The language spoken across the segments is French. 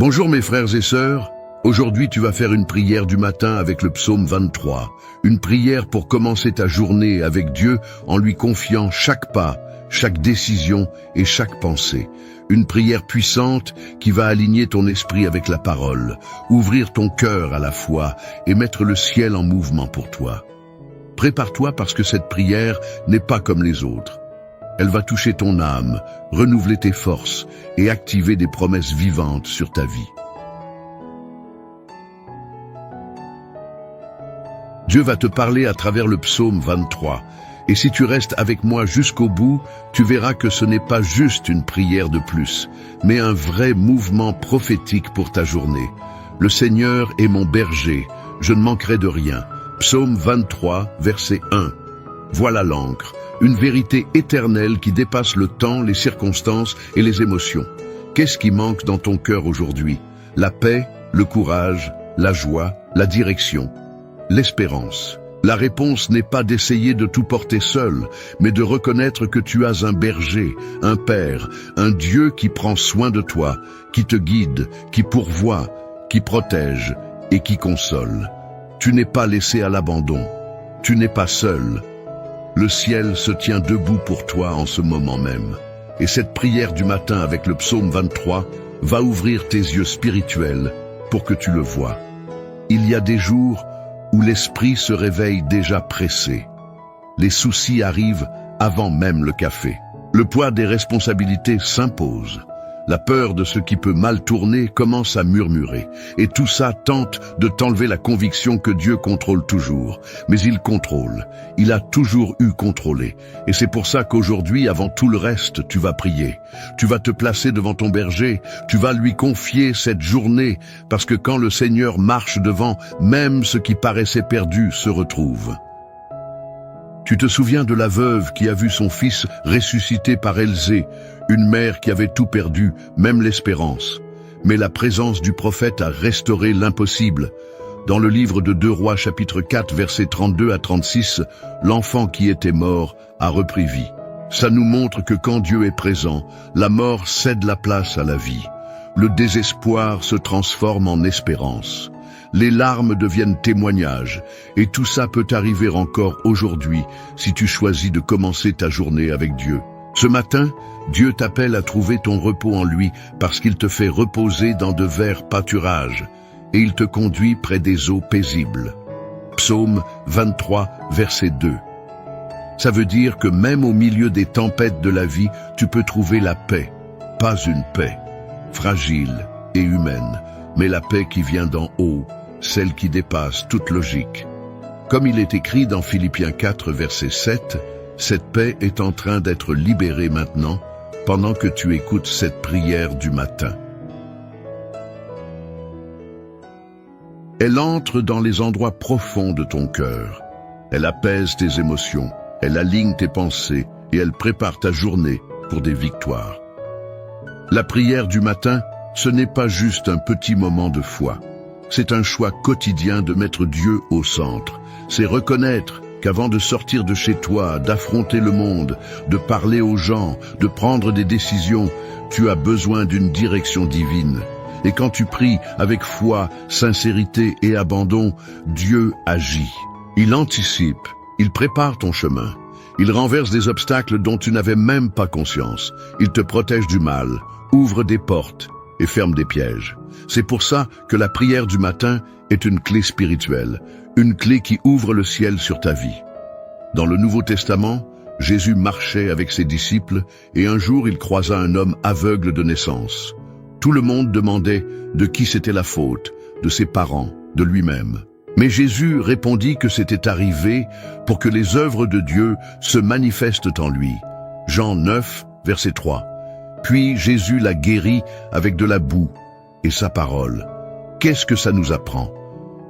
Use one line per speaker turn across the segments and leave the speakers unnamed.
Bonjour mes frères et sœurs, aujourd'hui tu vas faire une prière du matin avec le psaume 23, une prière pour commencer ta journée avec Dieu en lui confiant chaque pas, chaque décision et chaque pensée. Une prière puissante qui va aligner ton esprit avec la parole, ouvrir ton cœur à la foi et mettre le ciel en mouvement pour toi. Prépare-toi parce que cette prière n'est pas comme les autres. Elle va toucher ton âme, renouveler tes forces et activer des promesses vivantes sur ta vie. Dieu va te parler à travers le psaume 23. Et si tu restes avec moi jusqu'au bout, tu verras que ce n'est pas juste une prière de plus, mais un vrai mouvement prophétique pour ta journée. Le Seigneur est mon berger, je ne manquerai de rien. Psaume 23, verset 1. Voilà l'encre, une vérité éternelle qui dépasse le temps, les circonstances et les émotions. Qu'est-ce qui manque dans ton cœur aujourd'hui? La paix, le courage, la joie, la direction, l'espérance. La réponse n'est pas d'essayer de tout porter seul, mais de reconnaître que tu as un berger, un père, un Dieu qui prend soin de toi, qui te guide, qui pourvoit, qui protège et qui console. Tu n'es pas laissé à l'abandon. Tu n'es pas seul. Le ciel se tient debout pour toi en ce moment même. Et cette prière du matin avec le psaume 23 va ouvrir tes yeux spirituels pour que tu le vois. Il y a des jours où l'esprit se réveille déjà pressé. Les soucis arrivent avant même le café. Le poids des responsabilités s'impose. La peur de ce qui peut mal tourner commence à murmurer. Et tout ça tente de t'enlever la conviction que Dieu contrôle toujours. Mais il contrôle. Il a toujours eu contrôlé. Et c'est pour ça qu'aujourd'hui, avant tout le reste, tu vas prier. Tu vas te placer devant ton berger. Tu vas lui confier cette journée. Parce que quand le Seigneur marche devant, même ce qui paraissait perdu se retrouve. Tu te souviens de la veuve qui a vu son fils ressuscité par Élysée, une mère qui avait tout perdu, même l'espérance. Mais la présence du prophète a restauré l'impossible. Dans le livre de 2 Rois chapitre 4 versets 32 à 36, l'enfant qui était mort a repris vie. Ça nous montre que quand Dieu est présent, la mort cède la place à la vie. Le désespoir se transforme en espérance. Les larmes deviennent témoignages, et tout ça peut arriver encore aujourd'hui si tu choisis de commencer ta journée avec Dieu. Ce matin, Dieu t'appelle à trouver ton repos en lui parce qu'il te fait reposer dans de verts pâturages, et il te conduit près des eaux paisibles. Psaume 23, verset 2. Ça veut dire que même au milieu des tempêtes de la vie, tu peux trouver la paix. Pas une paix fragile et humaine, mais la paix qui vient d'en haut, celle qui dépasse toute logique. Comme il est écrit dans Philippiens 4, verset 7, cette paix est en train d'être libérée maintenant, pendant que tu écoutes cette prière du matin. Elle entre dans les endroits profonds de ton cœur. Elle apaise tes émotions, elle aligne tes pensées et elle prépare ta journée pour des victoires. La prière du matin, ce n'est pas juste un petit moment de foi. C'est un choix quotidien de mettre Dieu au centre. C'est reconnaître qu'avant de sortir de chez toi, d'affronter le monde, de parler aux gens, de prendre des décisions, tu as besoin d'une direction divine. Et quand tu pries avec foi, sincérité et abandon, Dieu agit. Il anticipe, il prépare ton chemin. Il renverse des obstacles dont tu n'avais même pas conscience. Il te protège du mal, ouvre des portes et ferme des pièges. C'est pour ça que la prière du matin est une clé spirituelle, une clé qui ouvre le ciel sur ta vie. Dans le Nouveau Testament, Jésus marchait avec ses disciples et un jour il croisa un homme aveugle de naissance. Tout le monde demandait de qui c'était la faute, de ses parents, de lui-même. Mais Jésus répondit que c'était arrivé pour que les œuvres de Dieu se manifestent en lui. Jean 9, verset 3. Puis Jésus l'a guéri avec de la boue et sa parole. Qu'est-ce que ça nous apprend?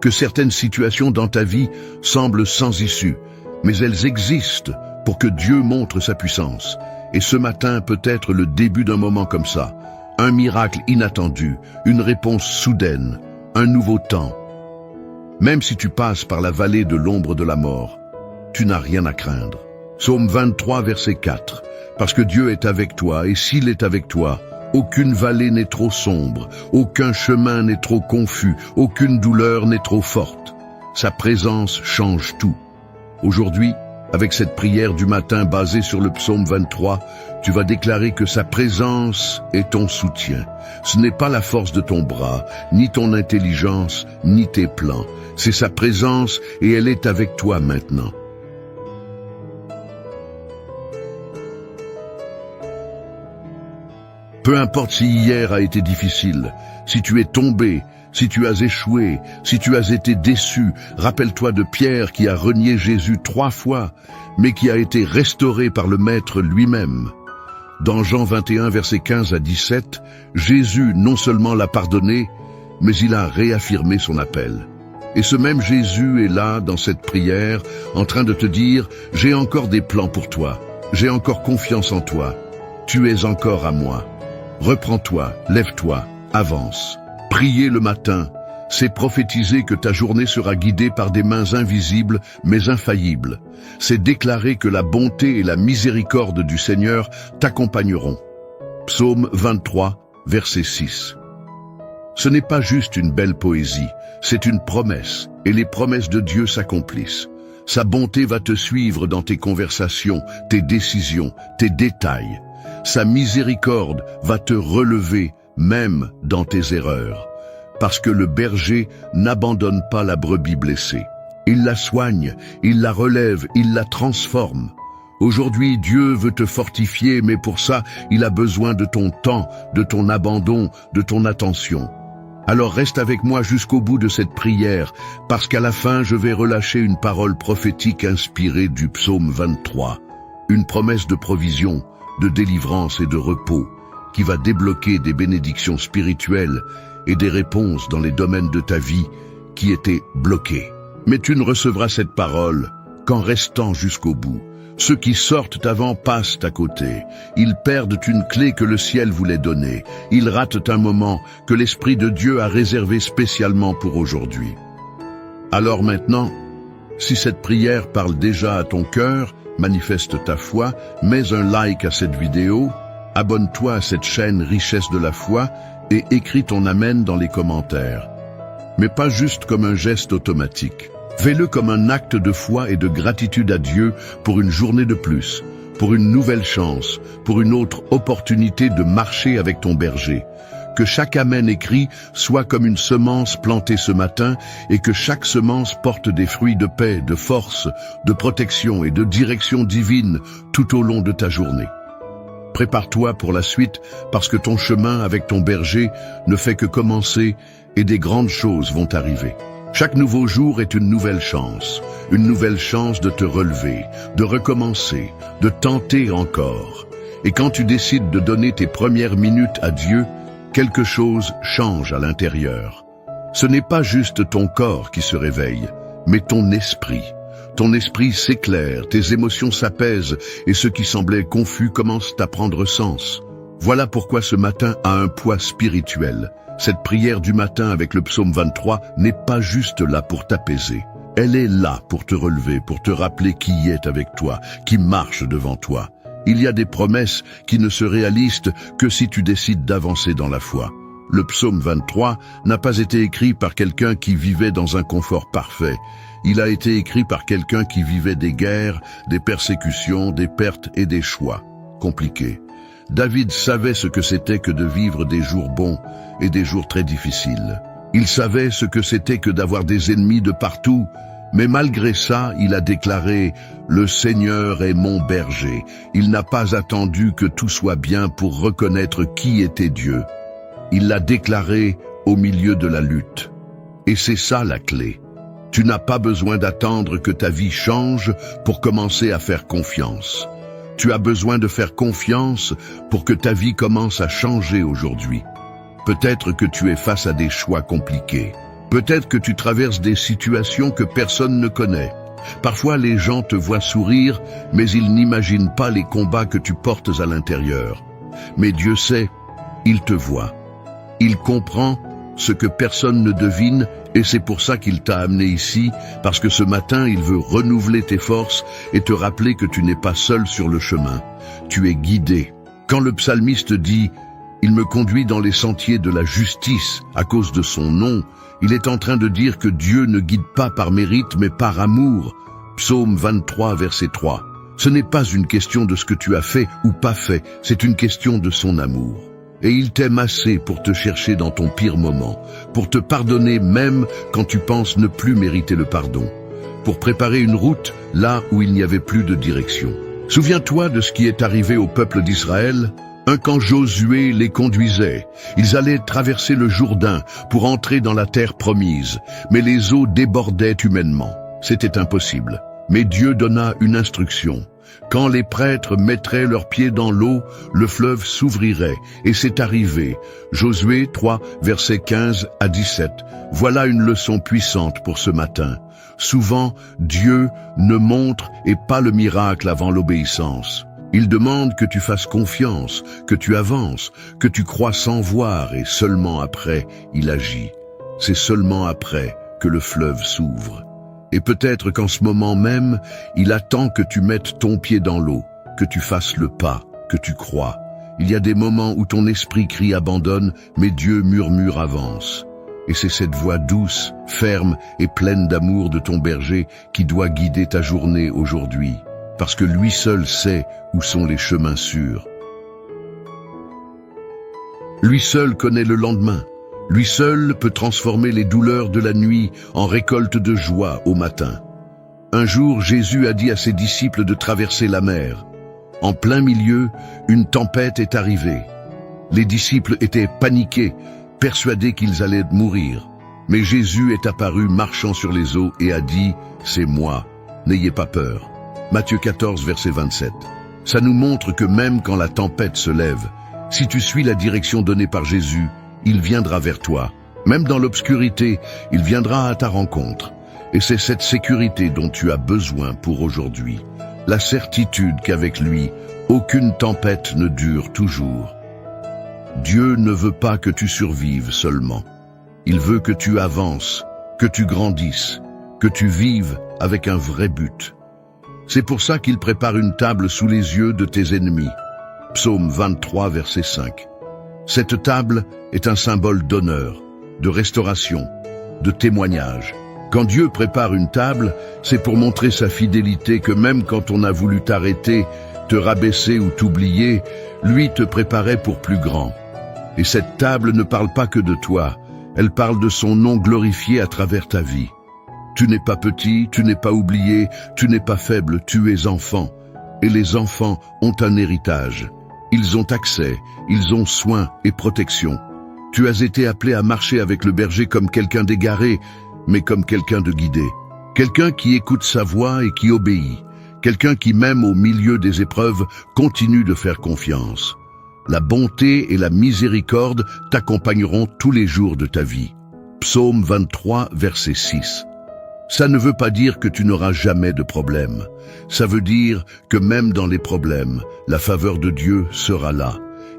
Que certaines situations dans ta vie semblent sans issue, mais elles existent pour que Dieu montre sa puissance. Et ce matin peut être le début d'un moment comme ça. Un miracle inattendu, une réponse soudaine, un nouveau temps. Même si tu passes par la vallée de l'ombre de la mort, tu n'as rien à craindre. Psaume 23, verset 4. Parce que Dieu est avec toi, et s'il est avec toi, Aucune vallée n'est trop sombre, aucun chemin n'est trop confus, aucune douleur n'est trop forte. Sa présence change tout. Aujourd'hui, avec cette prière du matin basée sur le psaume 23, tu vas déclarer que sa présence est ton soutien. Ce n'est pas la force de ton bras, ni ton intelligence, ni tes plans. C'est sa présence et elle est avec toi maintenant. Peu importe si hier a été difficile, si tu es tombé, si tu as échoué, si tu as été déçu, rappelle-toi de Pierre qui a renié Jésus 3 fois, mais qui a été restauré par le Maître lui-même. Dans Jean 21, versets 15 à 17, Jésus non seulement l'a pardonné, mais il a réaffirmé son appel. Et ce même Jésus est là, dans cette prière, en train de te dire « J'ai encore des plans pour toi, j'ai encore confiance en toi, tu es encore à moi. Reprends-toi, lève-toi, avance. » Prier le matin, c'est prophétiser que ta journée sera guidée par des mains invisibles mais infaillibles. C'est déclarer que la bonté et la miséricorde du Seigneur t'accompagneront. Psaume 23, verset 6. Ce n'est pas juste une belle poésie, c'est une promesse, et les promesses de Dieu s'accomplissent. Sa bonté va te suivre dans tes conversations, tes décisions, tes détails. Sa miséricorde va te relever, même dans tes erreurs. Parce que le berger n'abandonne pas la brebis blessée. Il la soigne, il la relève, il la transforme. Aujourd'hui, Dieu veut te fortifier, mais pour ça, il a besoin de ton temps, de ton abandon, de ton attention. Alors reste avec moi jusqu'au bout de cette prière, parce qu'à la fin, je vais relâcher une parole prophétique inspirée du psaume 23. Une promesse de provision, de délivrance et de repos, qui va débloquer des bénédictions spirituelles et des réponses dans les domaines de ta vie qui étaient bloqués. Mais tu ne recevras cette parole qu'en restant jusqu'au bout. Ceux qui sortent avant passent à côté. Ils perdent une clé que le ciel voulait donner. Ils ratent un moment que l'Esprit de Dieu a réservé spécialement pour aujourd'hui. Alors maintenant, si cette prière parle déjà à ton cœur, manifeste ta foi, mets un like à cette vidéo, abonne-toi à cette chaîne Richesse de la foi et écris ton Amen dans les commentaires. Mais pas juste comme un geste automatique. Fais-le comme un acte de foi et de gratitude à Dieu pour une journée de plus, pour une nouvelle chance, pour une autre opportunité de marcher avec ton berger. Que chaque Amen écrit soit comme une semence plantée ce matin et que chaque semence porte des fruits de paix, de force, de protection et de direction divine tout au long de ta journée. Prépare-toi pour la suite parce que ton chemin avec ton berger ne fait que commencer et des grandes choses vont arriver. Chaque nouveau jour est une nouvelle chance de te relever, de recommencer, de tenter encore. Et quand tu décides de donner tes premières minutes à Dieu, quelque chose change à l'intérieur. Ce n'est pas juste ton corps qui se réveille, mais ton esprit. Ton esprit s'éclaire, tes émotions s'apaisent et ce qui semblait confus commence à prendre sens. Voilà pourquoi ce matin a un poids spirituel. Cette prière du matin avec le psaume 23 n'est pas juste là pour t'apaiser. Elle est là pour te relever, pour te rappeler qui est avec toi, qui marche devant toi. Il y a des promesses qui ne se réalisent que si tu décides d'avancer dans la foi. Le psaume 23 n'a pas été écrit par quelqu'un qui vivait dans un confort parfait. Il a été écrit par quelqu'un qui vivait des guerres, des persécutions, des pertes et des choix compliqués. David savait ce que c'était que de vivre des jours bons et des jours très difficiles. Il savait ce que c'était que d'avoir des ennemis de partout, mais malgré ça, il a déclaré « Le Seigneur est mon berger ». Il n'a pas attendu que tout soit bien pour reconnaître qui était Dieu. Il l'a déclaré au milieu de la lutte. Et c'est ça la clé. Tu n'as pas besoin d'attendre que ta vie change pour commencer à faire confiance. Tu as besoin de faire confiance pour que ta vie commence à changer aujourd'hui. Peut-être que tu es face à des choix compliqués. Peut-être que tu traverses des situations que personne ne connaît. Parfois, les gens te voient sourire, mais ils n'imaginent pas les combats que tu portes à l'intérieur. Mais Dieu sait, il te voit. Il comprend ce que personne ne devine, et c'est pour ça qu'il t'a amené ici, parce que ce matin, il veut renouveler tes forces et te rappeler que tu n'es pas seul sur le chemin. Tu es guidé. Quand le psalmiste dit Il me conduit dans les sentiers de la justice à cause de son nom. Il est en train de dire que Dieu ne guide pas par mérite mais par amour. Psaume 23, verset 3. Ce n'est pas une question de ce que tu as fait ou pas fait, c'est une question de son amour. Et il t'aime assez pour te chercher dans ton pire moment, pour te pardonner même quand tu penses ne plus mériter le pardon, pour préparer une route là où il n'y avait plus de direction. Souviens-toi de ce qui est arrivé au peuple d'Israël. Quand Josué les conduisait, ils allaient traverser le Jourdain pour entrer dans la terre promise, mais les eaux débordaient humainement. C'était impossible. Mais Dieu donna une instruction. Quand les prêtres mettraient leurs pieds dans l'eau, le fleuve s'ouvrirait, et c'est arrivé. Josué 3, versets 15 à 17. Voilà une leçon puissante pour ce matin. Souvent, Dieu ne montre et pas le miracle avant l'obéissance. Il demande que tu fasses confiance, que tu avances, que tu crois sans voir, et seulement après, il agit. C'est seulement après que le fleuve s'ouvre. Et peut-être qu'en ce moment même, il attend que tu mettes ton pied dans l'eau, que tu fasses le pas, que tu crois. Il y a des moments où ton esprit crie abandonne, mais Dieu murmure avance. Et c'est cette voix douce, ferme et pleine d'amour de ton berger qui doit guider ta journée aujourd'hui, parce que lui seul sait où sont les chemins sûrs. Lui seul connaît le lendemain. Lui seul peut transformer les douleurs de la nuit en récolte de joie au matin. Un jour, Jésus a dit à ses disciples de traverser la mer. En plein milieu, une tempête est arrivée. Les disciples étaient paniqués, persuadés qu'ils allaient mourir. Mais Jésus est apparu marchant sur les eaux et a dit « C'est moi, n'ayez pas peur ». Matthieu 14, verset 27. Ça nous montre que même quand la tempête se lève, si tu suis la direction donnée par Jésus, il viendra vers toi. Même dans l'obscurité, il viendra à ta rencontre. Et c'est cette sécurité dont tu as besoin pour aujourd'hui. La certitude qu'avec lui, aucune tempête ne dure toujours. Dieu ne veut pas que tu survives seulement. Il veut que tu avances, que tu grandisses, que tu vives avec un vrai but. C'est pour ça qu'il prépare une table sous les yeux de tes ennemis. Psaume 23, verset 5. Cette table est un symbole d'honneur, de restauration, de témoignage. Quand Dieu prépare une table, c'est pour montrer sa fidélité que même quand on a voulu t'arrêter, te rabaisser ou t'oublier, lui te préparait pour plus grand. Et cette table ne parle pas que de toi, elle parle de son nom glorifié à travers ta vie. Tu n'es pas petit, tu n'es pas oublié, tu n'es pas faible, tu es enfant. Et les enfants ont un héritage. Ils ont accès, ils ont soin et protection. Tu as été appelé à marcher avec le berger comme quelqu'un d'égaré, mais comme quelqu'un de guidé. Quelqu'un qui écoute sa voix et qui obéit. Quelqu'un qui, même au milieu des épreuves, continue de faire confiance. La bonté et la miséricorde t'accompagneront tous les jours de ta vie. Psaume 23, verset 6. Ça ne veut pas dire que tu n'auras jamais de problème. Ça veut dire que même dans les problèmes, la faveur de Dieu sera là.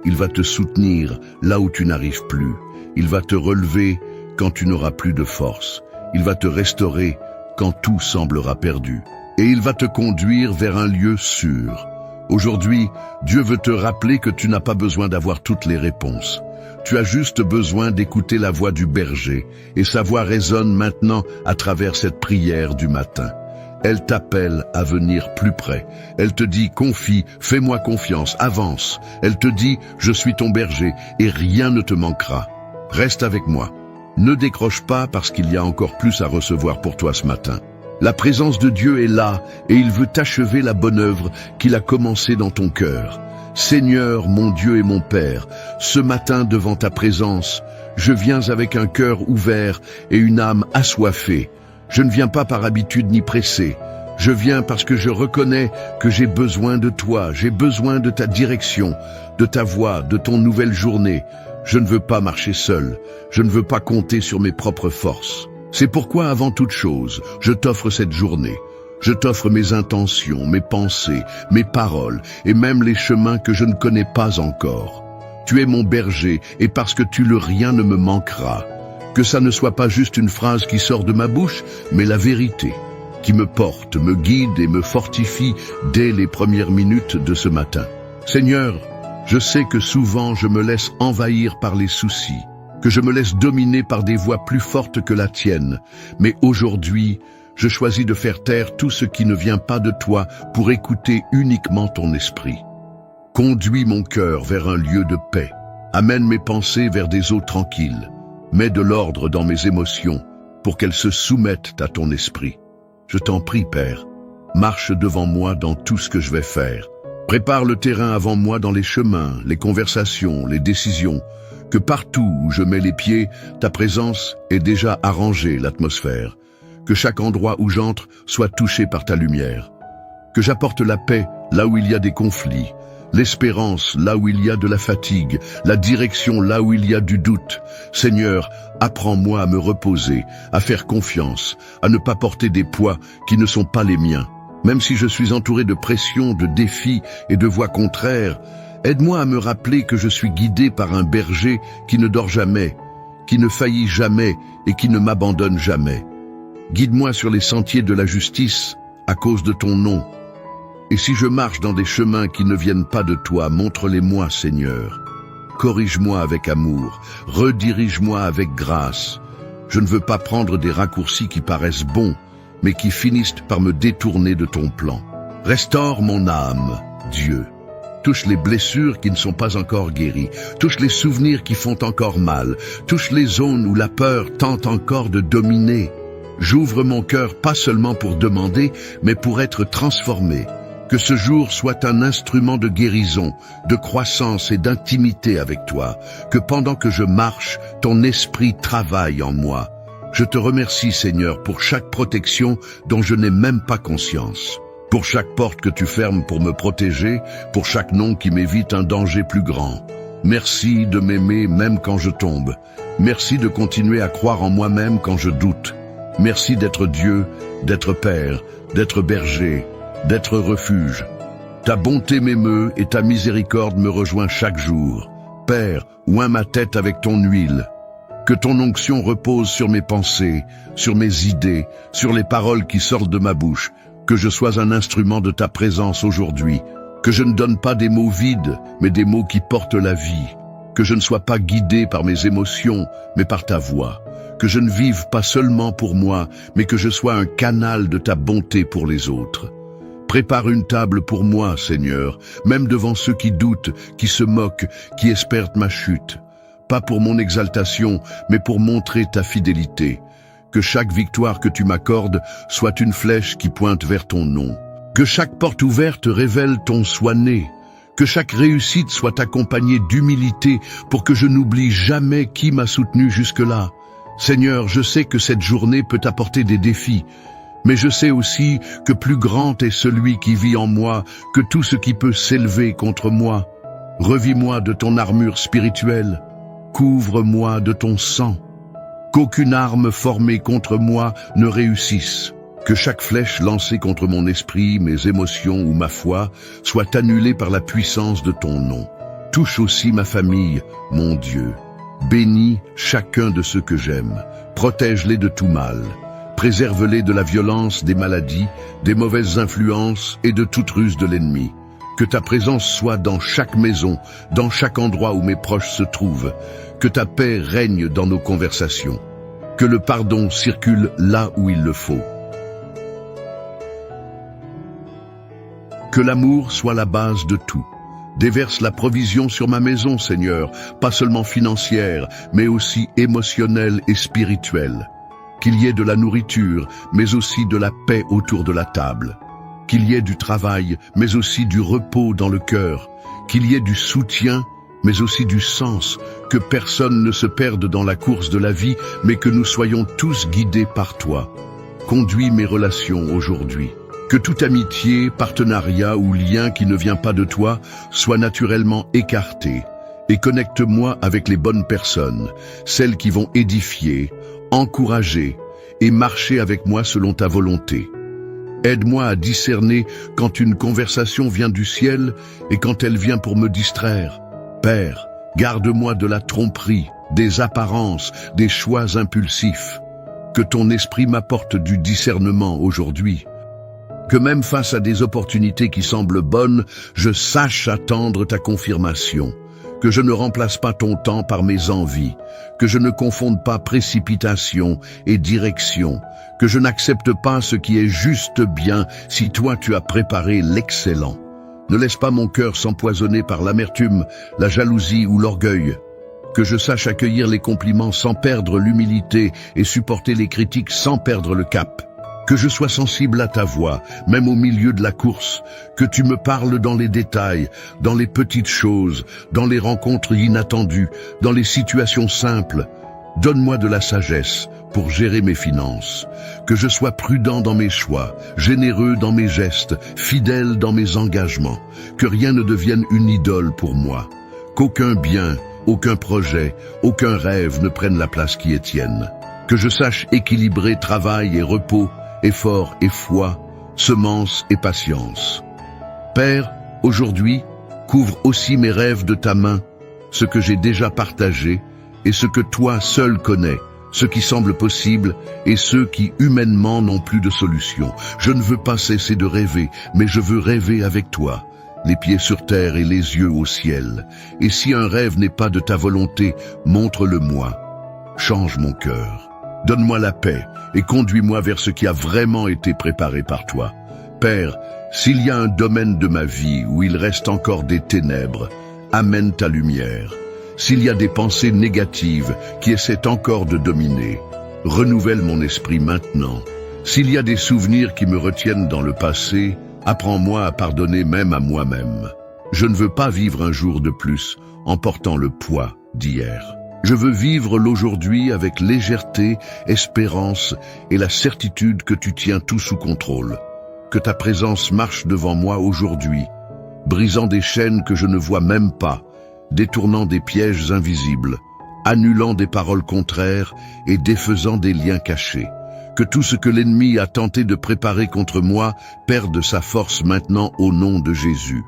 Il va te soutenir là où tu n'arrives plus. Il va te relever quand tu n'auras plus de force. Il va te restaurer quand tout semblera perdu. Et il va te conduire vers un lieu sûr. Aujourd'hui, Dieu veut te rappeler que tu n'as pas besoin d'avoir toutes les réponses. Tu as juste besoin d'écouter la voix du berger, et sa voix résonne maintenant à travers cette prière du matin. Elle t'appelle à venir plus près. Elle te dit, confie, fais-moi confiance, avance. Elle te dit, je suis ton berger, et rien ne te manquera. Reste avec moi. Ne décroche pas parce qu'il y a encore plus à recevoir pour toi ce matin. La présence de Dieu est là, et il veut t'achever la bonne œuvre qu'il a commencée dans ton cœur. Seigneur, mon Dieu et mon Père, ce matin devant ta présence, je viens avec un cœur ouvert et une âme assoiffée. Je ne viens pas par habitude ni pressé. Je viens parce que je reconnais que j'ai besoin de toi, j'ai besoin de ta direction, de ta voix, de ton nouvelle journée. Je ne veux pas marcher seul, je ne veux pas compter sur mes propres forces. C'est pourquoi, avant toute chose, je t'offre cette journée. Je t'offre mes intentions, mes pensées, mes paroles et même les chemins que je ne connais pas encore. Tu es mon berger et parce que tu le rien ne me manquera. Que ça ne soit pas juste une phrase qui sort de ma bouche, mais la vérité, qui me porte, me guide et me fortifie dès les premières minutes de ce matin. Seigneur, Je sais que souvent je me laisse envahir par les soucis, que je me laisse dominer par des voix plus fortes que la tienne, mais aujourd'hui, je choisis de faire taire tout ce qui ne vient pas de toi pour écouter uniquement ton esprit. Conduis mon cœur vers un lieu de paix, amène mes pensées vers des eaux tranquilles, mets de l'ordre dans mes émotions pour qu'elles se soumettent à ton esprit. Je t'en prie, Père, marche devant moi dans tout ce que je vais faire. Prépare le terrain avant moi dans les chemins, les conversations, les décisions, que partout où je mets les pieds, ta présence ait déjà arrangé l'atmosphère, que chaque endroit où j'entre soit touché par ta lumière, que j'apporte la paix là où il y a des conflits, l'espérance là où il y a de la fatigue, la direction là où il y a du doute. Seigneur, apprends-moi à me reposer, à faire confiance, à ne pas porter des poids qui ne sont pas les miens. Même si je suis entouré de pressions, de défis et de voix contraires, aide-moi à me rappeler que je suis guidé par un berger qui ne dort jamais, qui ne faillit jamais et qui ne m'abandonne jamais. Guide-moi sur les sentiers de la justice à cause de ton nom. Et si je marche dans des chemins qui ne viennent pas de toi, montre-les-moi, Seigneur. Corrige-moi avec amour, redirige-moi avec grâce. Je ne veux pas prendre des raccourcis qui paraissent bons, mais qui finissent par me détourner de ton plan. Restaure mon âme, Dieu. Touche les blessures qui ne sont pas encore guéries. Touche les souvenirs qui font encore mal. Touche les zones où la peur tente encore de dominer. J'ouvre mon cœur pas seulement pour demander, mais pour être transformé. Que ce jour soit un instrument de guérison, de croissance et d'intimité avec toi. Que pendant que je marche, ton esprit travaille en moi. Je te remercie, Seigneur, pour chaque protection dont je n'ai même pas conscience. Pour chaque porte que tu fermes pour me protéger, pour chaque nom qui m'évite un danger plus grand. Merci de m'aimer même quand je tombe. Merci de continuer à croire en moi-même quand je doute. Merci d'être Dieu, d'être Père, d'être berger, d'être refuge. Ta bonté m'émeut et ta miséricorde me rejoint chaque jour. Père, oins ma tête avec ton huile. Que ton onction repose sur mes pensées, sur mes idées, sur les paroles qui sortent de ma bouche. Que je sois un instrument de ta présence aujourd'hui. Que je ne donne pas des mots vides, mais des mots qui portent la vie. Que je ne sois pas guidé par mes émotions, mais par ta voix. Que je ne vive pas seulement pour moi, mais que je sois un canal de ta bonté pour les autres. Prépare une table pour moi, Seigneur, même devant ceux qui doutent, qui se moquent, qui espèrent ma chute. Pas pour mon exaltation, mais pour montrer ta fidélité. Que chaque victoire que tu m'accordes soit une flèche qui pointe vers ton nom. Que chaque porte ouverte révèle ton soin-né. Que chaque réussite soit accompagnée d'humilité pour que je n'oublie jamais qui m'a soutenu jusque-là. Seigneur, je sais que cette journée peut apporter des défis, mais je sais aussi que plus grand est celui qui vit en moi que tout ce qui peut s'élever contre moi. Revis-moi de ton armure spirituelle. Couvre-moi de ton sang, qu'aucune arme formée contre moi ne réussisse, que chaque flèche lancée contre mon esprit, mes émotions ou ma foi soit annulée par la puissance de ton nom. Touche aussi ma famille, mon Dieu. Bénis chacun de ceux que j'aime, protège-les de tout mal, préserve-les de la violence des maladies, des mauvaises influences et de toute ruse de l'ennemi. Que ta présence soit dans chaque maison, dans chaque endroit où mes proches se trouvent. Que ta paix règne dans nos conversations. Que le pardon circule là où il le faut. Que l'amour soit la base de tout. Déverse la provision sur ma maison, Seigneur, pas seulement financière, mais aussi émotionnelle et spirituelle. Qu'il y ait de la nourriture, mais aussi de la paix autour de la table. Qu'il y ait du travail, mais aussi du repos dans le cœur. Qu'il y ait du soutien, mais aussi du sens. Que personne ne se perde dans la course de la vie, mais que nous soyons tous guidés par toi. Conduis mes relations aujourd'hui. Que toute amitié, partenariat ou lien qui ne vient pas de toi soit naturellement écarté. Et connecte-moi avec les bonnes personnes, celles qui vont édifier, encourager et marcher avec moi selon ta volonté. Aide-moi à discerner quand une conversation vient du ciel et quand elle vient pour me distraire. Père, garde-moi de la tromperie, des apparences, des choix impulsifs. Que ton esprit m'apporte du discernement aujourd'hui. Que même face à des opportunités qui semblent bonnes, je sache attendre ta confirmation. Que je ne remplace pas ton temps par mes envies, que je ne confonde pas précipitation et direction, que je n'accepte pas ce qui est juste bien si toi tu as préparé l'excellent. Ne laisse pas mon cœur s'empoisonner par l'amertume, la jalousie ou l'orgueil. Que je sache accueillir les compliments sans perdre l'humilité et supporter les critiques sans perdre le cap. Que je sois sensible à ta voix, même au milieu de la course, que tu me parles dans les détails, dans les petites choses, dans les rencontres inattendues, dans les situations simples. Donne-moi de la sagesse pour gérer mes finances, que je sois prudent dans mes choix, généreux dans mes gestes, fidèle dans mes engagements, que rien ne devienne une idole pour moi, qu'aucun bien, aucun projet, aucun rêve ne prenne la place qui est tienne, que je sache équilibrer travail et repos, effort et foi, semence et patience. Père, aujourd'hui, couvre aussi mes rêves de ta main, ce que j'ai déjà partagé et ce que toi seul connais, ce qui semble possible et ceux qui humainement n'ont plus de solution. Je ne veux pas cesser de rêver, mais je veux rêver avec toi, les pieds sur terre et les yeux au ciel. Et si un rêve n'est pas de ta volonté, montre-le-moi. Change mon cœur. Donne-moi la paix et conduis-moi vers ce qui a vraiment été préparé par toi. Père, s'il y a un domaine de ma vie où il reste encore des ténèbres, amène ta lumière. S'il y a des pensées négatives qui essaient encore de dominer, renouvelle mon esprit maintenant. S'il y a des souvenirs qui me retiennent dans le passé, apprends-moi à pardonner même à moi-même. Je ne veux pas vivre un jour de plus en portant le poids d'hier. Je veux vivre l'aujourd'hui avec légèreté, espérance et la certitude que tu tiens tout sous contrôle. Que ta présence marche devant moi aujourd'hui, brisant des chaînes que je ne vois même pas, détournant des pièges invisibles, annulant des paroles contraires et défaisant des liens cachés. Que tout ce que l'ennemi a tenté de préparer contre moi perde sa force maintenant au nom de Jésus.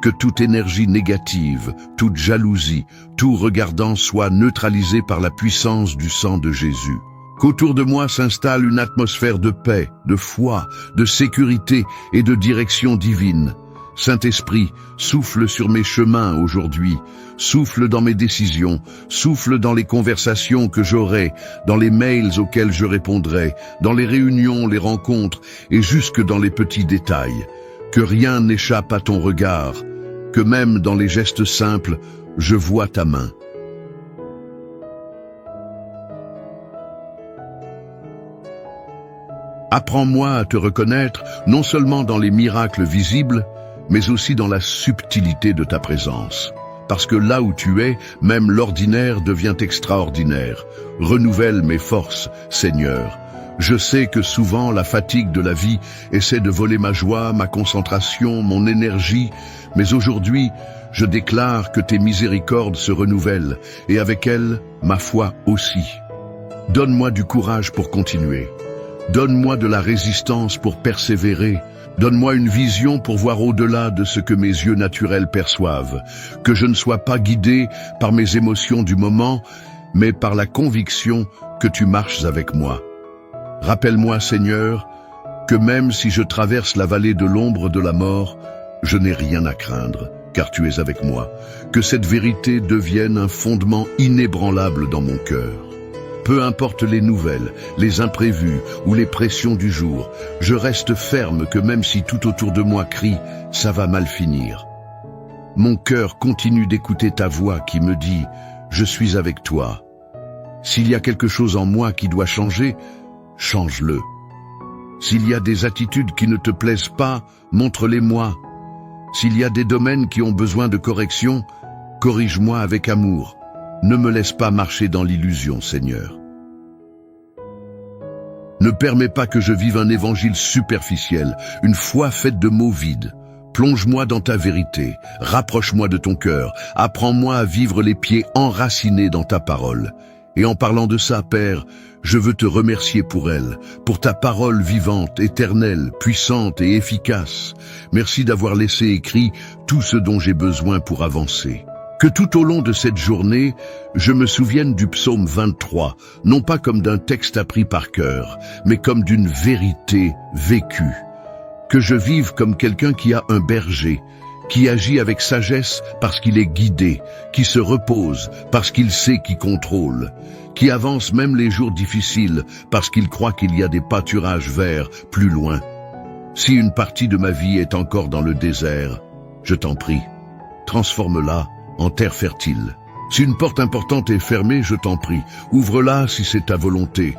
Que toute énergie négative, toute jalousie, tout regardant soit neutralisé par la puissance du sang de Jésus. Qu'autour de moi s'installe une atmosphère de paix, de foi, de sécurité et de direction divine. Saint-Esprit, souffle sur mes chemins aujourd'hui, souffle dans mes décisions, souffle dans les conversations que j'aurai, dans les mails auxquels je répondrai, dans les réunions, les rencontres et jusque dans les petits détails. Que rien n'échappe à ton regard, que même dans les gestes simples, je vois ta main. Apprends-moi à te reconnaître, non seulement dans les miracles visibles, mais aussi dans la subtilité de ta présence. Parce que là où tu es, même l'ordinaire devient extraordinaire. Renouvelle mes forces, Seigneur. Je sais que souvent la fatigue de la vie essaie de voler ma joie, ma concentration, mon énergie, mais aujourd'hui, je déclare que tes miséricordes se renouvellent, et avec elles, ma foi aussi. Donne-moi du courage pour continuer. Donne-moi de la résistance pour persévérer. Donne-moi une vision pour voir au-delà de ce que mes yeux naturels perçoivent. Que je ne sois pas guidé par mes émotions du moment, mais par la conviction que tu marches avec moi. Rappelle-moi, Seigneur, que même si je traverse la vallée de l'ombre de la mort, je n'ai rien à craindre, car tu es avec moi. Que cette vérité devienne un fondement inébranlable dans mon cœur. Peu importe les nouvelles, les imprévus ou les pressions du jour, je reste ferme que même si tout autour de moi crie « ça va mal finir », mon cœur continue d'écouter ta voix qui me dit « je suis avec toi ». S'il y a quelque chose en moi qui doit changer, change-le. S'il y a des attitudes qui ne te plaisent pas, montre-les-moi. S'il y a des domaines qui ont besoin de correction, corrige-moi avec amour. Ne me laisse pas marcher dans l'illusion, Seigneur. Ne permets pas que je vive un évangile superficiel, une foi faite de mots vides. Plonge-moi dans ta vérité, rapproche-moi de ton cœur, apprends-moi à vivre les pieds enracinés dans ta parole. Et en parlant de ça, Père, je veux te remercier pour elle, pour ta parole vivante, éternelle, puissante et efficace. Merci d'avoir laissé écrit tout ce dont j'ai besoin pour avancer. Que tout au long de cette journée, je me souvienne du psaume 23, non pas comme d'un texte appris par cœur, mais comme d'une vérité vécue. que je vive comme quelqu'un qui a un berger, qui agit avec sagesse parce qu'il est guidé, qui se repose parce qu'il sait qui contrôle, qui avance même les jours difficiles parce qu'il croit qu'il y a des pâturages verts plus loin. Si une partie de ma vie est encore dans le désert, je t'en prie, transforme-la en terre fertile. Si une porte importante est fermée, je t'en prie, ouvre-la si c'est ta volonté.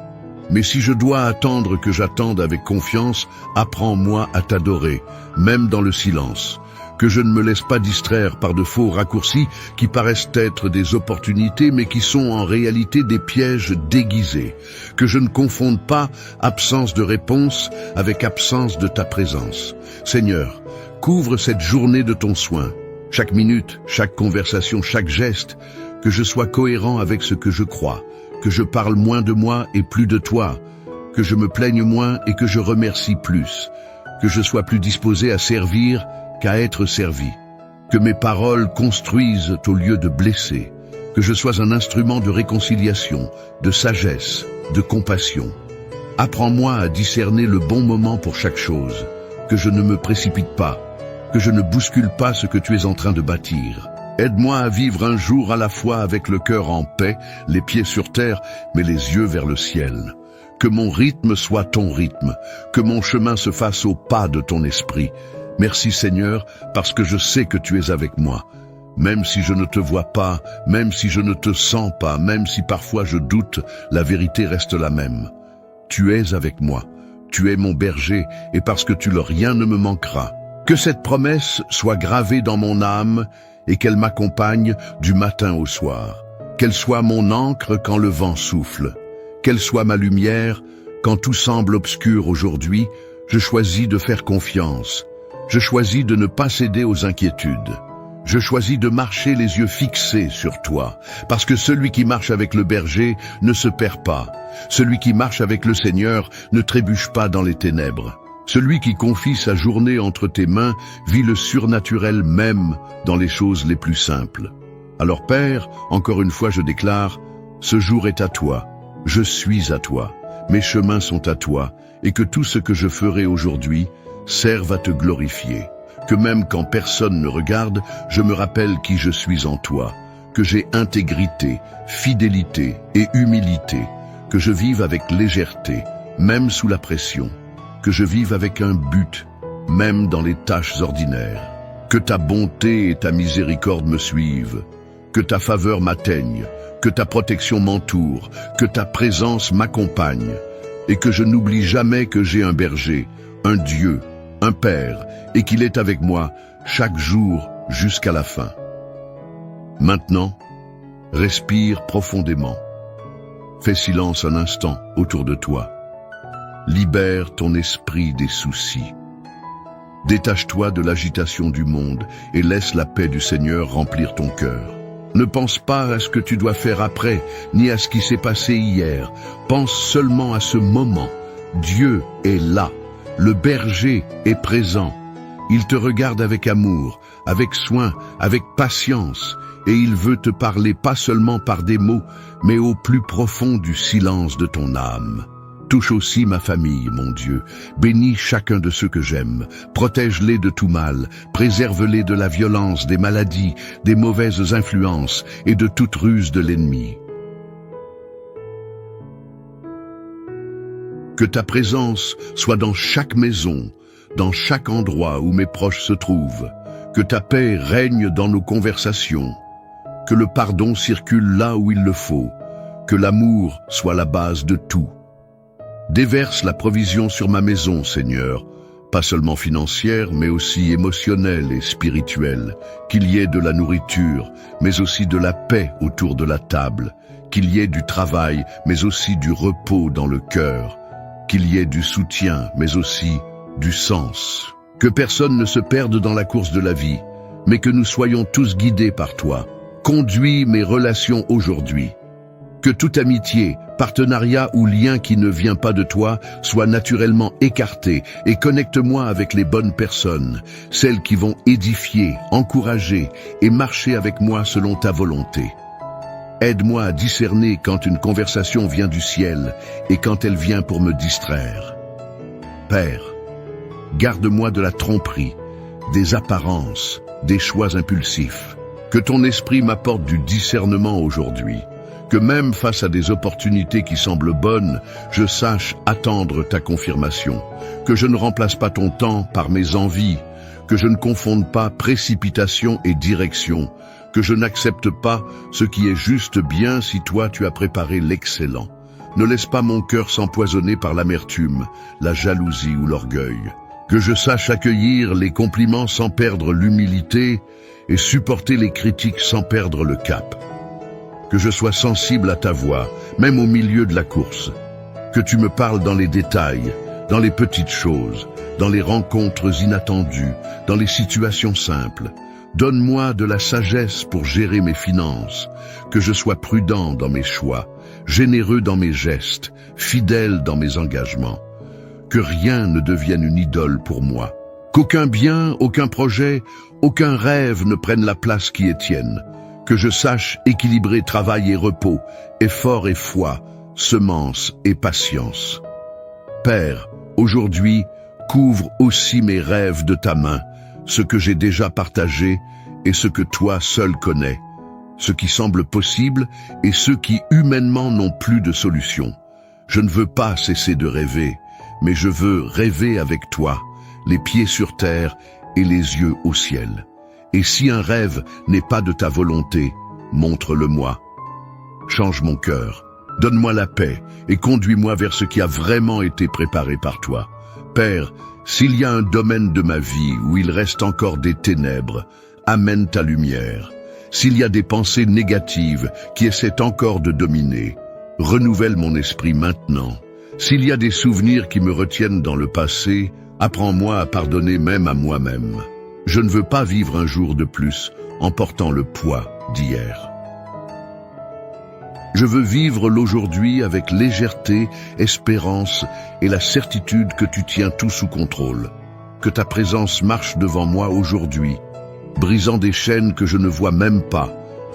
Mais si je dois attendre que j'attende avec confiance, apprends-moi à t'adorer, même dans le silence. Que je ne me laisse pas distraire par de faux raccourcis qui paraissent être des opportunités mais qui sont en réalité des pièges déguisés. Que je ne confonde pas absence de réponse avec absence de ta présence. Seigneur, couvre cette journée de ton soin. Chaque minute, chaque conversation, chaque geste, que je sois cohérent avec ce que je crois, que je parle moins de moi et plus de toi, que je me plaigne moins et que je remercie plus, que je sois plus disposé à servir qu'à être servi, que mes paroles construisent au lieu de blesser, que je sois un instrument de réconciliation, de sagesse, de compassion. Apprends-moi à discerner le bon moment pour chaque chose, que je ne me précipite pas, que je ne bouscule pas ce que tu es en train de bâtir. Aide-moi à vivre un jour à la fois avec le cœur en paix, les pieds sur terre, mais les yeux vers le ciel. Que mon rythme soit ton rythme, que mon chemin se fasse au pas de ton esprit. Merci Seigneur, parce que je sais que tu es avec moi. Même si je ne te vois pas, même si je ne te sens pas, même si parfois je doute, la vérité reste la même. Tu es avec moi, tu es mon berger, et parce que tu le rien ne me manquera. Que cette promesse soit gravée dans mon âme et qu'elle m'accompagne du matin au soir. Qu'elle soit mon ancre quand le vent souffle. Qu'elle soit ma lumière quand tout semble obscur aujourd'hui. Je choisis de faire confiance. Je choisis de ne pas céder aux inquiétudes. Je choisis de marcher les yeux fixés sur toi, parce que celui qui marche avec le berger ne se perd pas. Celui qui marche avec le Seigneur ne trébuche pas dans les ténèbres. Celui qui confie sa journée entre tes mains vit le surnaturel même dans les choses les plus simples. Alors Père, encore une fois je déclare, ce jour est à toi, je suis à toi, mes chemins sont à toi, et que tout ce que je ferai aujourd'hui serve à te glorifier. Que même quand personne ne regarde, je me rappelle qui je suis en toi, que j'ai intégrité, fidélité et humilité, que je vive avec légèreté, même sous la pression, que je vive avec un but, même dans les tâches ordinaires, que ta bonté et ta miséricorde me suivent, que ta faveur m'atteigne, que ta protection m'entoure, que ta présence m'accompagne, et que je n'oublie jamais que j'ai un berger, un Dieu, un Père, et qu'il est avec moi chaque jour jusqu'à la fin. Maintenant, respire profondément. Fais silence un instant autour de toi. Libère ton esprit des soucis. Détache-toi de l'agitation du monde et laisse la paix du Seigneur remplir ton cœur. Ne pense pas à ce que tu dois faire après, ni à ce qui s'est passé hier. Pense seulement à ce moment. Dieu est là. Le berger est présent. Il te regarde avec amour, avec soin, avec patience, et il veut te parler pas seulement par des mots, mais au plus profond du silence de ton âme. Touche aussi ma famille, mon Dieu. Bénis chacun de ceux que j'aime. Protège-les de tout mal. Préserve-les de la violence, des maladies, des mauvaises influences et de toute ruse de l'ennemi. Que ta présence soit dans chaque maison, dans chaque endroit où mes proches se trouvent. Que ta paix règne dans nos conversations. Que le pardon circule là où il le faut. Que l'amour soit la base de tout. Déverse la provision sur ma maison, Seigneur, pas seulement financière, mais aussi émotionnelle et spirituelle. Qu'il y ait de la nourriture, mais aussi de la paix autour de la table. Qu'il y ait du travail, mais aussi du repos dans le cœur. Qu'il y ait du soutien, mais aussi du sens. Que personne ne se perde dans la course de la vie, mais que nous soyons tous guidés par toi. Conduis mes relations aujourd'hui. Que toute amitié, partenariat ou lien qui ne vient pas de toi soit naturellement écarté et connecte-moi avec les bonnes personnes, celles qui vont édifier, encourager et marcher avec moi selon ta volonté. Aide-moi à discerner quand une conversation vient du ciel et quand elle vient pour me distraire. Père, Garde-moi de la tromperie, des apparences, des choix impulsifs. Que ton esprit m'apporte du discernement aujourd'hui. Que même face à des opportunités qui semblent bonnes, je sache attendre ta confirmation. Que je ne remplace pas ton temps par mes envies. Que je ne confonde pas précipitation et direction. Que je n'accepte pas ce qui est juste bien si toi tu as préparé l'excellent. Ne laisse pas mon cœur s'empoisonner par l'amertume, la jalousie ou l'orgueil. Que je sache accueillir les compliments sans perdre l'humilité et supporter les critiques sans perdre le cap. Que je sois sensible à ta voix, même au milieu de la course. Que tu me parles dans les détails, dans les petites choses, dans les rencontres inattendues, dans les situations simples. Donne-moi de la sagesse pour gérer mes finances, que je sois prudent dans mes choix, généreux dans mes gestes, fidèle dans mes engagements. Que rien ne devienne une idole pour moi. Qu'aucun bien, aucun projet, aucun rêve ne prenne la place qui est tienne. Que je sache équilibrer travail et repos, effort et foi, semence et patience. Père, aujourd'hui, couvre aussi mes rêves de ta main, ce que j'ai déjà partagé et ce que toi seul connais, ce qui semble possible et ceux qui humainement n'ont plus de solution. Je ne veux pas cesser de rêver, mais je veux rêver avec toi, les pieds sur terre et les yeux au ciel. Et si un rêve n'est pas de ta volonté, montre-le-moi. Change mon cœur, donne-moi la paix et conduis-moi vers ce qui a vraiment été préparé par toi. Père, s'il y a un domaine de ma vie où il reste encore des ténèbres, amène ta lumière. S'il y a des pensées négatives qui essaient encore de dominer, renouvelle mon esprit maintenant. S'il y a des souvenirs qui me retiennent dans le passé, apprends-moi à pardonner même à moi-même. Je ne veux pas vivre un jour de plus en portant le poids d'hier. Je veux vivre l'aujourd'hui avec légèreté, espérance et la certitude que tu tiens tout sous contrôle. Que ta présence marche devant moi aujourd'hui, brisant des chaînes que je ne vois même pas,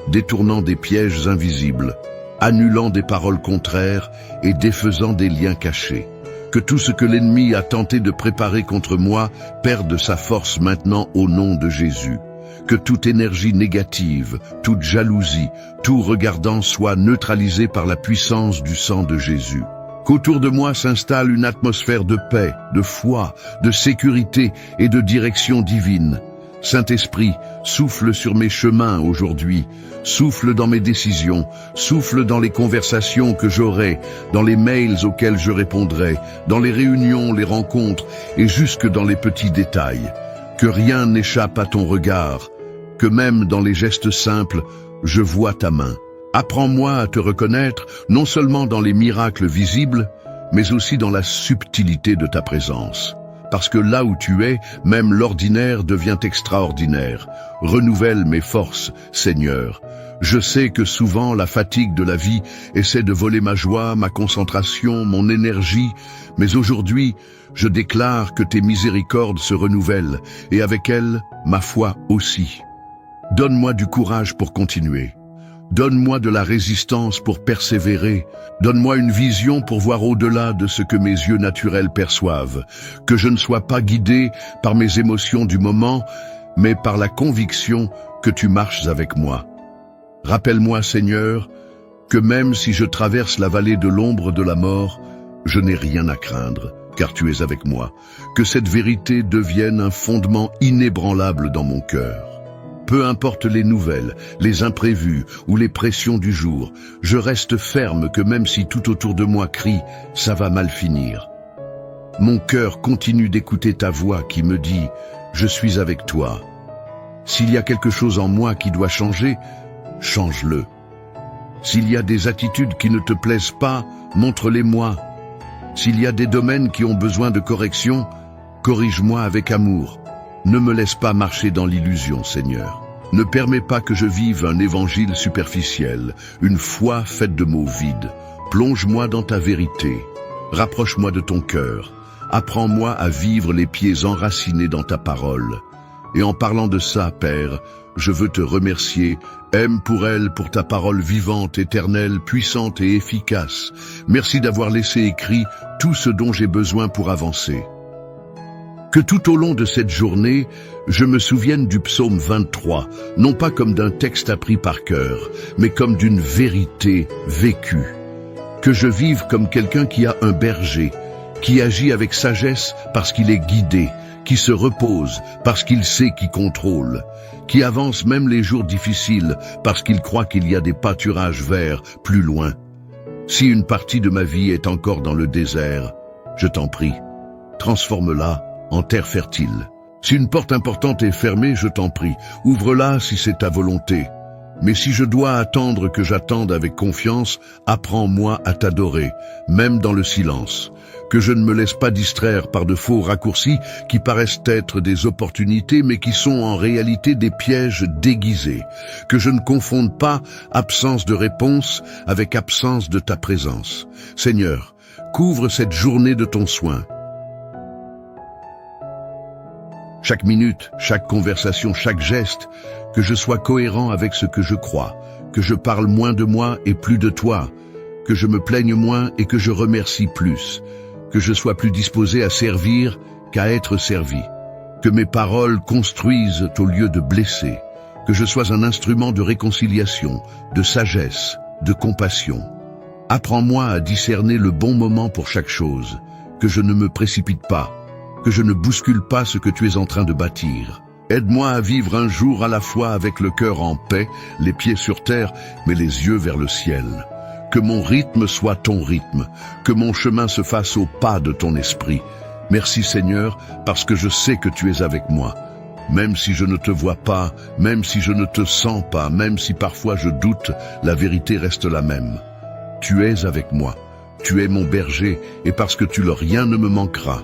détournant des pièges invisibles, annulant des paroles contraires et défaisant des liens cachés. Que tout ce que l'ennemi a tenté de préparer contre moi perde sa force maintenant au nom de Jésus. Que toute énergie négative, toute jalousie, tout regardant soit neutralisé par la puissance du sang de Jésus. Qu'autour de moi s'installe une atmosphère de paix, de foi, de sécurité et de direction divine. Saint-Esprit, souffle sur mes chemins aujourd'hui, souffle dans mes décisions, souffle dans les conversations que j'aurai, dans les mails auxquels je répondrai, dans les réunions, les rencontres et jusque dans les petits détails. Que rien n'échappe à ton regard, que même dans les gestes simples, je vois ta main. Apprends-moi à te reconnaître, non seulement dans les miracles visibles, mais aussi dans la subtilité de ta présence. Parce que là où tu es, même l'ordinaire devient extraordinaire. Renouvelle mes forces, Seigneur. Je sais que souvent la fatigue de la vie essaie de voler ma joie, ma concentration, mon énergie, mais aujourd'hui, je déclare que tes miséricordes se renouvellent, et avec elles, ma foi aussi. Donne-moi du courage pour continuer. Donne-moi de la résistance pour persévérer. Donne-moi une vision pour voir au-delà de ce que mes yeux naturels perçoivent. Que je ne sois pas guidé par mes émotions du moment, mais par la conviction que tu marches avec moi. Rappelle-moi, Seigneur, que même si je traverse la vallée de l'ombre de la mort, je n'ai rien à craindre, car tu es avec moi. Que cette vérité devienne un fondement inébranlable dans mon cœur. Peu importe les nouvelles, les imprévus ou les pressions du jour, je reste ferme que même si tout autour de moi crie « ça va mal finir ». Mon cœur continue d'écouter ta voix qui me dit « je suis avec toi ». S'il y a quelque chose en moi qui doit changer, change-le. S'il y a des attitudes qui ne te plaisent pas, montre-les-moi. S'il y a des domaines qui ont besoin de correction, corrige-moi avec amour. Ne me laisse pas marcher dans l'illusion, Seigneur. Ne permets pas que je vive un évangile superficiel, une foi faite de mots vides. Plonge-moi dans ta vérité. Rapproche-moi de ton cœur. Apprends-moi à vivre les pieds enracinés dans ta parole. Et en parlant de ça, Père, je veux te remercier. Aime pour elle, pour ta parole vivante, éternelle, puissante et efficace. Merci d'avoir laissé écrit tout ce dont j'ai besoin pour avancer. Que tout au long de cette journée, je me souvienne du psaume 23, non pas comme d'un texte appris par cœur, mais comme d'une vérité vécue. Que je vive comme quelqu'un qui a un berger, qui agit avec sagesse parce qu'il est guidé, qui se repose parce qu'il sait qui contrôle, qui avance même les jours difficiles parce qu'il croit qu'il y a des pâturages verts plus loin. Si une partie de ma vie est encore dans le désert, je t'en prie, transforme-la en terre fertile. Si une porte importante est fermée, je t'en prie, ouvre-la si c'est ta volonté. Mais si je dois attendre que j'attende avec confiance, apprends-moi à t'adorer, même dans le silence. Que je ne me laisse pas distraire par de faux raccourcis qui paraissent être des opportunités mais qui sont en réalité des pièges déguisés. Que je ne confonde pas absence de réponse avec absence de ta présence. Seigneur, couvre cette journée de ton soin. Chaque minute, chaque conversation, chaque geste, que je sois cohérent avec ce que je crois, que je parle moins de moi et plus de toi, que je me plaigne moins et que je remercie plus, que je sois plus disposé à servir qu'à être servi, que mes paroles construisent au lieu de blesser, que je sois un instrument de réconciliation, de sagesse, de compassion. Apprends-moi à discerner le bon moment pour chaque chose, que je ne me précipite pas, que je ne bouscule pas ce que tu es en train de bâtir. Aide-moi à vivre un jour à la fois avec le cœur en paix, les pieds sur terre, mais les yeux vers le ciel. Que mon rythme soit ton rythme, que mon chemin se fasse au pas de ton esprit. Merci Seigneur, parce que je sais que tu es avec moi. Même si je ne te vois pas, même si je ne te sens pas, même si parfois je doute, la vérité reste la même. Tu es avec moi, tu es mon berger, et parce que tu le rien ne me manquera.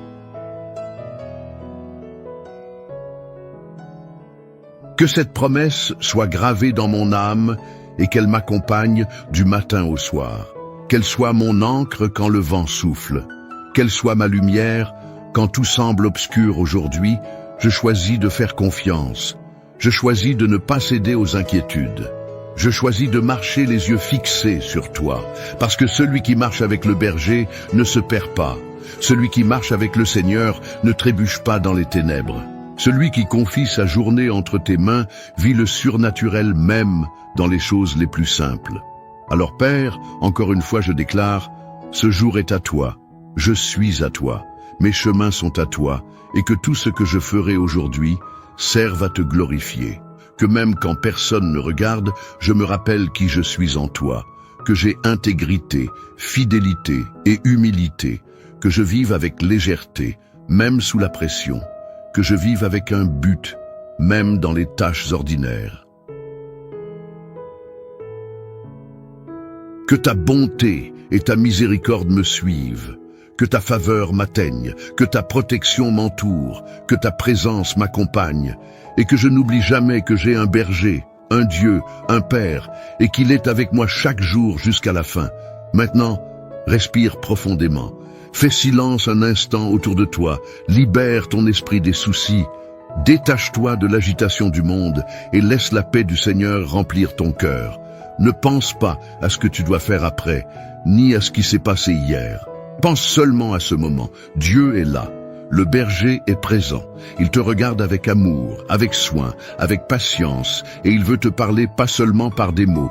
Que cette promesse soit gravée dans mon âme et qu'elle m'accompagne du matin au soir. Qu'elle soit mon ancre quand le vent souffle. Qu'elle soit ma lumière quand tout semble obscur aujourd'hui. Je choisis de faire confiance. Je choisis de ne pas céder aux inquiétudes. Je choisis de marcher les yeux fixés sur toi, parce que celui qui marche avec le berger ne se perd pas. Celui qui marche avec le Seigneur ne trébuche pas dans les ténèbres. Celui qui confie sa journée entre tes mains vit le surnaturel même dans les choses les plus simples. Alors Père, encore une fois je déclare, ce jour est à toi, je suis à toi, mes chemins sont à toi, et que tout ce que je ferai aujourd'hui serve à te glorifier. Que même quand personne ne regarde, je me rappelle qui je suis en toi, que j'ai intégrité, fidélité et humilité, que je vive avec légèreté, même sous la pression, que je vive avec un but, même dans les tâches ordinaires. Que ta bonté et ta miséricorde me suivent, que ta faveur m'atteigne, que ta protection m'entoure, que ta présence m'accompagne, et que je n'oublie jamais que j'ai un berger, un Dieu, un Père, et qu'il est avec moi chaque jour jusqu'à la fin. Maintenant, respire profondément. Fais silence un instant autour de toi, libère ton esprit des soucis, détache-toi de l'agitation du monde et laisse la paix du Seigneur remplir ton cœur. Ne pense pas à ce que tu dois faire après, ni à ce qui s'est passé hier. Pense seulement à ce moment. Dieu est là. Le berger est présent. Il te regarde avec amour, avec soin, avec patience, et il veut te parler pas seulement par des mots,